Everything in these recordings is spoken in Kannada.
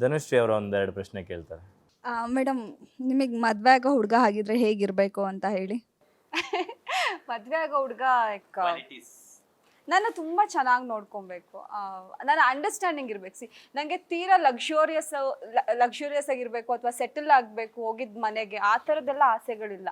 ಧನುಶ್ರೀ ಅವರು ಒಂದೆರಡು ಪ್ರಶ್ನೆ ಕೇಳ್ತಾರೆ. ಮೇಡಮ್, ನಿಮಗೆ ಮದುವೆ ಆಗೋ ಹುಡುಗ ಆಗಿದ್ರೆ ಹೇಗಿರಬೇಕು ಅಂತ ಹೇಳಿ. ಮದುವೆ ಆಗೋ ಹುಡುಗ ನನ್ನ ತುಂಬ ಚೆನ್ನಾಗಿ ನೋಡ್ಕೊಬೇಕು. ನನ್ನ ಅಂಡರ್ಸ್ಟ್ಯಾಂಡಿಂಗ್ ಇರ್ಬೇಕು. ನನಗೆ ತೀರಾ ಲಕ್ಸುರಿಯಸ್ ಆಗಿರಬೇಕು ಅಥವಾ ಸೆಟಲ್ ಆಗಬೇಕು ಹೋಗಿದ್ದ ಮನೆಗೆ ಆ ಥರದ್ದೆಲ್ಲ ಆಸೆಗಳಿಲ್ಲ.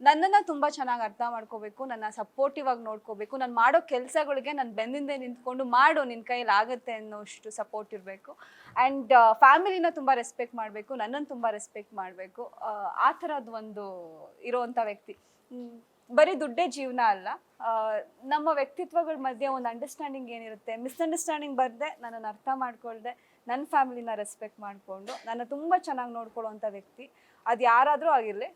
ನನ್ನನ್ನು ತುಂಬ ಚೆನ್ನಾಗಿ ಅರ್ಥ ಮಾಡ್ಕೋಬೇಕು, ನನ್ನ ಸಪೋರ್ಟಿವ್ ಆಗಿ ನೋಡ್ಕೋಬೇಕು, ನಾನು ಮಾಡೋ ಕೆಲಸಗಳಿಗೆ ನಾನು ಬೆನ್ನಿಂದೆ ನಿಂತ್ಕೊಂಡು ಮಾಡು, ನಿನ್ನ ಕೈಯಲ್ಲಿ ಆಗುತ್ತೆ ಅನ್ನೋಷ್ಟು ಸಪೋರ್ಟ್ ಇರಬೇಕು. ಆ್ಯಂಡ್ ಫ್ಯಾಮಿಲಿನ ತುಂಬ ರೆಸ್ಪೆಕ್ಟ್ ಮಾಡಬೇಕು, ನನ್ನನ್ನು ತುಂಬ ರೆಸ್ಪೆಕ್ಟ್ ಮಾಡಬೇಕು. ಆ ಥರದ್ದು ಒಂದು ಇರೋವಂಥ ವ್ಯಕ್ತಿ. ಬರೀ ದುಡ್ಡೇ ಜೀವನ ಅಲ್ಲ, ನಮ್ಮ ವ್ಯಕ್ತಿತ್ವಗಳ ಮಧ್ಯೆ ಒಂದು ಅಂಡರ್ಸ್ಟ್ಯಾಂಡಿಂಗ್ ಏನಿರುತ್ತೆ, ಮಿಸ್ಅಂಡರ್ಸ್ಟ್ಯಾಂಡಿಂಗ್ ಬರದೆ ನನ್ನನ್ನು ಅರ್ಥ ಮಾಡ್ಕೊಳ್ದೆ ನನ್ನ ಫ್ಯಾಮಿಲಿನ ರೆಸ್ಪೆಕ್ಟ್ ಮಾಡಿಕೊಂಡು ನನ್ನ ತುಂಬ ಚೆನ್ನಾಗಿ ನೋಡ್ಕೊಳ್ಳೋವಂಥ ವ್ಯಕ್ತಿ. ಅದು ಯಾರಾದರೂ ಆಗಿರಲಿ.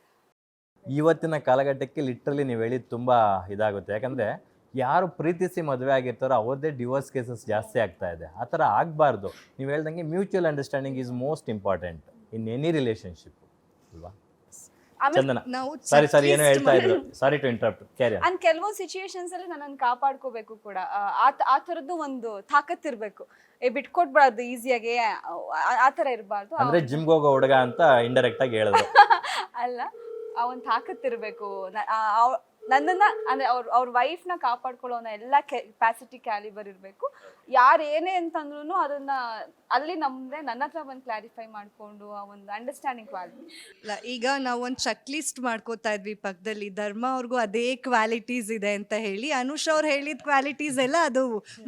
ಇವತ್ತಿನ ಕಾಲಘಟ್ಟಕ್ಕೆ ಲಿಟ್ರಲಿ ನೀವು ಹೇಳಿದ್ದು ತುಂಬ ಇದಾಗುತ್ತೆ. ಯಾಕಂದರೆ ಯಾರು ಪ್ರೀತಿಸಿ ಮದುವೆ ಆಗಿರ್ತಾರೋ ಅವ್ರದ್ದೇ ಡಿವೋರ್ಸ್ ಕೇಸಸ್ ಜಾಸ್ತಿ ಆಗ್ತಾ ಇದೆ. ಆ ಥರ ಆಗಬಾರ್ದು. ನೀವು ಹೇಳ್ದಂಗೆ mutual understanding is most important in any relationship ಅಲ್ವಾ? ಚಂದನ, ಸಾರಿ ಏನೋ ಹೇಳ್ತಾ ಇದ್ರು, sorry to interrupt, carry on. And ಕೆಲವೊಂದು ಸಿಚುಯೇಷನ್ಸ್ ಅಲ್ಲಿ ನನ್ನನ್ನು ಕಾಪಾಡ್ಕೋಬೇಕು ಕೂಡ. ಆ ಥರದ್ದು ಒಂದು ತಾಕತ್ತಿರ್ಬೇಕು. ಬಿಟ್ಕೊಟ್ಬಾರ್ದು ಈಸಿಯಾಗಿ, ಆ ಥರ ಇರಬಾರ್ದು. ಅಂದ್ರೆ ಜಿಮ್ಗೆ ಹೋಗೋ ಹುಡುಗ ಅಂತ ಇಂಡೈರೆಕ್ಟ್ ಆಗಿ ಹೇಳಿದ್ರು. ಅಲ್ಲ, ಆ ಒಂದು ತಾಕತ್ತಿರ್ಬೇಕು. ನನ್ನನ್ನು ಅಂದರೆ ಅವ್ರ ವೈಫ್ನ ಕಾಪಾಡ್ಕೊಳ್ಳೋ ಎಲ್ಲ ಕೆಪಾಸಿಟಿ ಕ್ಯಾಲಿಬರ್ ಇರಬೇಕು. ಯಾರು ಏನೇ ಅಂತಂದ್ರೂ ಅದನ್ನು ಅಲ್ಲಿ ನನ್ನ ಹತ್ರ ಒಂದು ಕ್ಲಾರಿಫೈ ಮಾಡಿಕೊಂಡು ಆ ಒಂದು ಅಂಡರ್ಸ್ಟ್ಯಾಂಡಿಂಗ್ ಕ್ವಾಲಿಟಿ. ಈಗ ನಾವು ಒಂದು ಚೆಕ್ ಲಿಸ್ಟ್ ಮಾಡ್ಕೋತಾ ಇದ್ವಿ ಪಕ್ಕದಲ್ಲಿ, ಧರ್ಮ ಅವ್ರಿಗೂ ಅದೇ ಕ್ವಾಲಿಟೀಸ್ ಇದೆ ಅಂತ ಹೇಳಿ. ಅನುಷ್ ಅವ್ರು ಹೇಳಿದ ಕ್ವಾಲಿಟೀಸ್ ಎಲ್ಲ ಅದು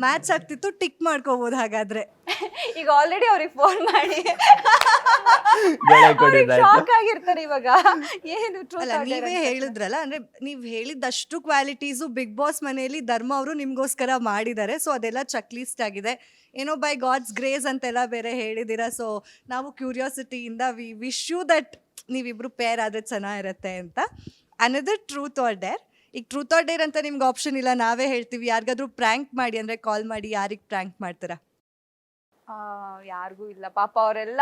ಮ್ಯಾಚ್ ಆಗ್ತಿತ್ತು, ಟಿಕ್ ಮಾಡ್ಕೋಬೋದು. ಹಾಗಾದ್ರೆ ಈಗ ಆಲ್ರೆಡಿ ಅವ್ರಿಗೆ ಫೋನ್ ಮಾಡಿ ಶಾಕ್ ಆಗಿರ್ತಾರೆ ಇವಾಗ. ಏನು ನೀವೇ ಹೇಳಿದ್ರಲ್ಲ, ಅಂದ್ರೆ ನೀವು ಹೇಳಿದಷ್ಟು ಕ್ವಾಲಿಟೀಸು ಬಿಗ್ ಬಾಸ್ ಮನೆಯಲ್ಲಿ ಧರ್ಮ ಅವರು ನಿಮ್ಗೋಸ್ಕರ ಮಾಡಿದ್ದಾರೆ. ಸೊ ಅದೆಲ್ಲ ಚೆಕ್ ಲಿಸ್ಟ್ ಆಗಿದೆ. ಏನೋ ಬೈ ಗಾಡ್ಸ್ ಗ್ರೇಸ್ ಅಂತೆಲ್ಲ ಬೇರೆ ಹೇಳಿದ್ದೀರಾ. ಸೊ ನಾವು ಕ್ಯೂರಿಯಾಸಿಟಿಯಿಂದ ವಿ ವಿಶ್ ಯು ದಟ್ ನೀವಿಬ್ರು ಪೇರ್ ಆದರೆ ಚೆನ್ನಾಗಿರುತ್ತೆ ಅಂತ. Another truth or dare. ಈಗ ಟ್ರೂತ್ ಆರ್ ಡೇರ್ ಅಂತ ನಿಮ್ಗೆ ಆಪ್ಷನ್ ಇಲ್ಲ, ನಾವೇ ಹೇಳ್ತೀವಿ. ಯಾರಿಗಾದ್ರೂ ಪ್ರ್ಯಾಂಕ್ ಮಾಡಿ ಅಂದರೆ ಕಾಲ್ ಮಾಡಿ ಯಾರಿಗೆ ಪ್ರ್ಯಾಂಕ್ ಮಾಡ್ತೀರಾ? ಯಾರಿಗೂ ಇಲ್ಲ ಪಾಪ, ಅವರೆಲ್ಲ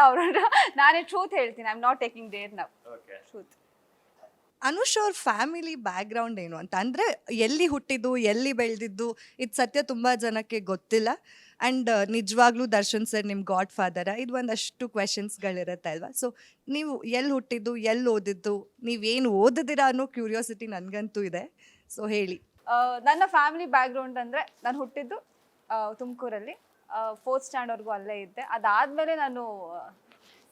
ನಾನೇ ಟ್ರೂತ್ ಹೇಳ್ತೀನಿ. I am not taking dare now. Truth. Anush ಅವ್ರ ಫ್ಯಾಮಿಲಿ ಬ್ಯಾಕ್ಗ್ರೌಂಡ್ ಏನು ಅಂತ, ಅಂದರೆ ಎಲ್ಲಿ ಹುಟ್ಟಿದ್ದು, ಎಲ್ಲಿ ಬೆಳೆದಿದ್ದು, ಇದು ಸತ್ಯ ತುಂಬ ಜನಕ್ಕೆ ಗೊತ್ತಿಲ್ಲ. ಆ್ಯಂಡ್ ನಿಜವಾಗ್ಲೂ ದರ್ಶನ್ ಸರ್ ನಿಮ್ಮ ಗಾಡ್ ಫಾದರ, ಇದು ಒಂದಷ್ಟು ಕ್ವೆಶನ್ಸ್ಗಳಿರುತ್ತೆ ಅಲ್ವಾ? ಸೊ ನೀವು ಎಲ್ಲಿ ಹುಟ್ಟಿದ್ದು, ಎಲ್ಲಿ ಓದಿದ್ದು, ನೀವೇನು ಓದಿದ್ದೀರಾ ಅನ್ನೋ ಕ್ಯೂರಿಯಾಸಿಟಿ ನನಗಂತೂ ಇದೆ. ಸೊ ಹೇಳಿ. ನನ್ನ ಫ್ಯಾಮಿಲಿ ಬ್ಯಾಕ್ಗ್ರೌಂಡ್ ಅಂದರೆ, ನಾನು ಹುಟ್ಟಿದ್ದು ತುಮಕೂರಲ್ಲಿ, 4th ಸ್ಟ್ಯಾಂಡರ್ಡ್ವರೆಗೂ ಅಲ್ಲೇ ಇದ್ದೆ. ಅದಾದಮೇಲೆ ನಾನು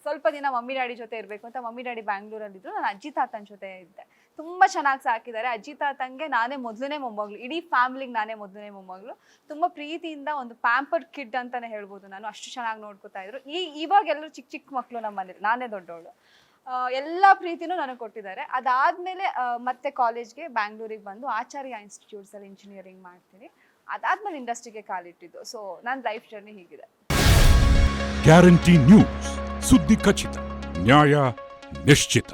ಸ್ವಲ್ಪ ದಿನ ಮಮ್ಮಿ ಡ್ಯಾಡಿ ಜೊತೆ ಇರಬೇಕು ಅಂತ ಮಮ್ಮಿ ಡ್ಯಾಡಿ ಬ್ಯಾಂಗ್ಳೂರಲ್ಲಿದ್ದರು. ನಾನು ಅಜ್ಜಿ ತಾತನ ಜೊತೆ ಇದ್ದೆ. ತುಂಬ ಚೆನ್ನಾಗಿ ಸಾಕಿದ್ದಾರೆ. ಅಜ್ಜಿ ತಾತಂಗೆ ನಾನೇ ಮೊದಲನೇ ಮೊಮ್ಮಗಳು, ಇಡೀ ಫ್ಯಾಮಿಲಿಗೆ ನಾನೇ ಮೊದಲನೇ ಮೊಮ್ಮಗಳು. ತುಂಬ ಪ್ರೀತಿಯಿಂದ ಒಂದು ಪ್ಯಾಂಪರ್ಡ್ ಕಿಡ್ ಅಂತಲೇ ಹೇಳ್ಬೋದು ನಾನು. ಅಷ್ಟು ಚೆನ್ನಾಗಿ ನೋಡ್ಕೊತಾ ಇದ್ರು. ಇವಾಗ ಎಲ್ಲರೂ ಚಿಕ್ಕ ಚಿಕ್ಕ ಮಕ್ಕಳು ನಮ್ಮ ಮನೇಲಿ, ನಾನೇ ದೊಡ್ಡವಳು. ಎಲ್ಲ ಪ್ರೀತಿನೂ ನನಗೆ ಕೊಟ್ಟಿದ್ದಾರೆ. ಅದಾದಮೇಲೆ ಮತ್ತೆ ಕಾಲೇಜ್ಗೆ ಬ್ಯಾಂಗ್ಳೂರಿಗೆ ಬಂದು ಆಚಾರ್ಯ ಇನ್ಸ್ಟಿಟ್ಯೂಟ್ಸಲ್ಲಿ ಇಂಜಿನಿಯರಿಂಗ್ ಮಾಡ್ತೀನಿ. ಅದಾದ್ಮೇಲೆ ಇಂಡಸ್ಟ್ರಿಗೆ ಕಾಲಿಟ್ಟಿದ್ದು. ಸೊ ನನ್ನ ಲೈಫ್ ಜರ್ನಿ ಹೀಗಿದೆ. ಗ್ಯಾರಂಟಿ ನ್ಯೂಸ್, ಸುದ್ದಿ ಖಚಿತ, ನ್ಯಾಯ ನಿಶ್ಚಿತ.